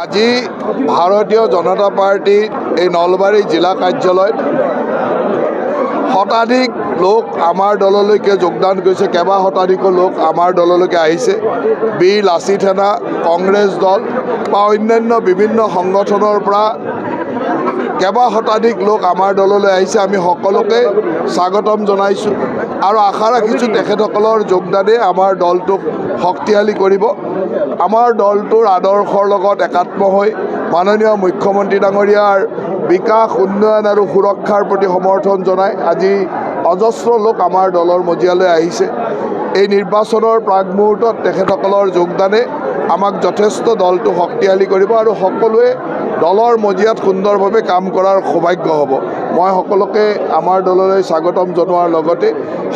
আজি ভাৰতীয় জনতা পাৰ্টিৰ এই নলবাৰী জিলা কাৰ্যালয়ত শতাধিক লোক আমাৰ দললৈকে যোগদান কৰিছে। কেইবা শতাধিক লোক আমাৰ দললৈকে আহিছে। বীৰ লাচিত সেনা, কংগ্ৰেছ দল বা অন্যান্য বিভিন্ন সংগঠনৰ পৰা কেইবা শতাধিক লোক আমাৰ দললৈ আহিছে। আমি সকলোকে স্বাগতম জনাইছোঁ আৰু আশা ৰাখিছোঁ তেখেতসকলৰ যোগদানে আমাৰ দলটোক শক্তিশালী কৰিব। আমাৰ দলটোৰ আদৰ্শৰ লগত একাত্ম হৈ মাননীয় মুখ্যমন্ত্ৰী ডাঙৰীয়াৰ বিকাশ, উন্নয়ন আৰু সুৰক্ষাৰ প্ৰতি সমৰ্থন জনাই আজি অজস্ৰ লোক আমাৰ দলৰ মজিয়ালৈ আহিছে। এই নিৰ্বাচনৰ প্ৰাকমুহূৰ্তত তেখেতসকলৰ যোগদানে আমাক যথেষ্ট দলটো শক্তিশালী কৰিব আৰু সকলোৱে দলৰ মজিয়াত সুন্দৰভাৱে কাম কৰাৰ সৌভাগ্য হ'ব। মই সকলোকে আমাৰ দললৈ স্বাগতম জনোৱাৰ লগতে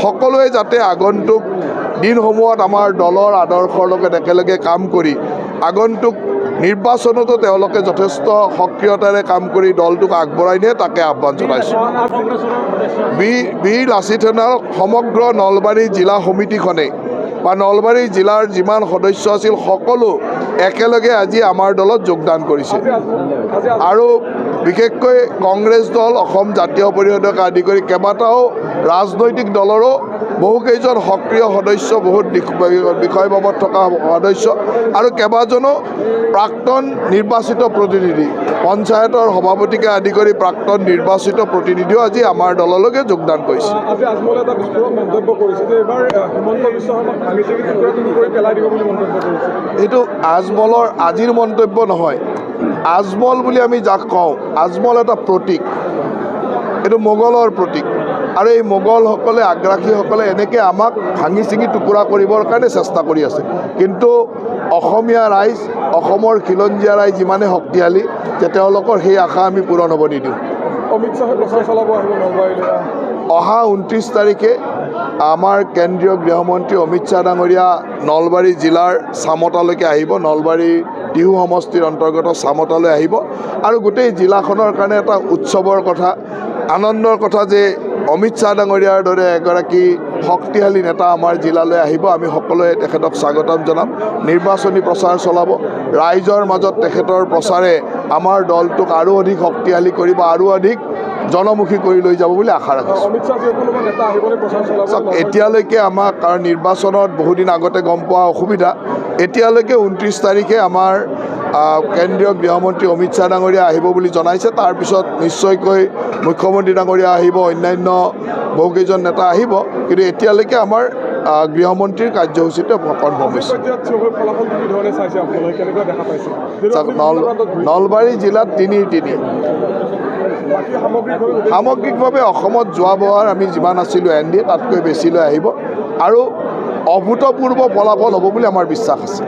সকলোৱে যাতে আগন্তুক দিনসমূহত আমাৰ দলৰ আদৰ্শৰ লগত একেলগে কাম কৰি আগন্তুক নিৰ্বাচনতো তেওঁলোকে যথেষ্ট সক্ৰিয়তাৰে কাম কৰি দলটোক আগবঢ়াই নিয়ে, তাকে আহ্বান জনাইছোঁ। বীৰ লাচিত সেনাৰ সমগ্ৰ নলবাৰী জিলা সমিতিখনে বা নলবাৰী জিলাৰ যিমান সদস্য আছিল সকলো একেলগে আজি আমাৰ দলত যোগদান কৰিছে আৰু বিশেষকৈ কংগ্ৰেছ দল, অসম জাতীয় পৰিষদকে আদি কৰি কেইবাটাও ৰাজনৈতিক দলৰো বহুকেইজন সক্ৰিয় সদস্য, বহুত বিষয়বাবত থকা সদস্য আৰু কেইবাজনো প্ৰাক্তন নিৰ্বাচিত প্ৰতিনিধি, পঞ্চায়তৰ সভাপতিকে আদি কৰি প্ৰাক্তন নিৰ্বাচিত প্ৰতিনিধিও আজি আমাৰ দললৈকে যোগদান কৰিছে। এইটো আজমলৰ আজিৰ মন্তব্য নহয়। আজমল বুলি আমি যাক কওঁ, আজমল এটা প্ৰতীক, এইটো মোগলৰ প্ৰতীক আৰু এই মোগলসকলে, আগ্ৰাসীসকলে এনেকৈ আমাক ভাঙি চিঙি টুকুৰা কৰিবৰ কাৰণে চেষ্টা কৰি আছে। কিন্তু অসমীয়া ৰাইজ, অসমৰ খিলঞ্জীয়া ৰাইজ যিমানে শক্তিশালী যে তেওঁলোকৰ সেই আশা আমি পূৰণ হ'ব নিদিওঁ। অমিত শ্বাহে প্ৰচাৰ চলাব আহিব নলবাৰীলৈ। অহা 29 তাৰিখে আমাৰ কেন্দ্ৰীয় গৃহমন্ত্ৰী অমিত শ্বাহ ডাঙৰীয়া নলবাৰী জিলাৰ চামতালৈকে আহিব। নলবাৰী টিহু সমষ্টিৰ অন্তৰ্গত চামতালৈ আহিব আৰু গোটেই জিলাখনৰ কাৰণে এটা উৎসৱৰ কথা, আনন্দৰ কথা যে অমিত শ্বাহ ডাঙৰীয়াৰ দৰে এগৰাকী শক্তিশালী নেতা আমাৰ জিলালৈ আহিব। আমি সকলোৱে তেখেতক স্বাগতম জনাম। নিৰ্বাচনী প্ৰচাৰ চলাব। ৰাইজৰ মাজত তেখেতৰ প্ৰচাৰে আমাৰ দলটোক আৰু অধিক শক্তিশালী কৰিব, আৰু অধিক জনমুখী কৰি লৈ যাব বুলি আশা ৰাখিছোঁ। এতিয়ালৈকে আমাক, কাৰণ নিৰ্বাচনত বহুদিন আগতে গম পোৱা অসুবিধা, এতিয়ালৈকে 29 তাৰিখে আমাৰ কেন্দ্ৰীয় গৃহমন্ত্ৰী অমিত শ্বাহ ডাঙৰীয়া আহিব বুলি জনাইছে। তাৰপিছত নিশ্চয়কৈ মুখ্যমন্ত্ৰী ডাঙৰীয়া আহিব, অন্যান্য বহুকেইজন নেতা আহিব, কিন্তু এতিয়ালৈকে আমাৰ গৃহমন্ত্ৰীৰ কাৰ্যসূচীটো কনফাৰ্ম হৈছে। নলবাৰী জিলাত 3 সামগ্ৰিকভাৱে অসমত যোৱা বছৰ আমি যিমান আছিলোঁ NDA তাতকৈ বেছিলৈ আহিব আৰু অভূতপূৰ্ব ফলাফল হ'ব বুলি আমাৰ বিশ্বাস আছে।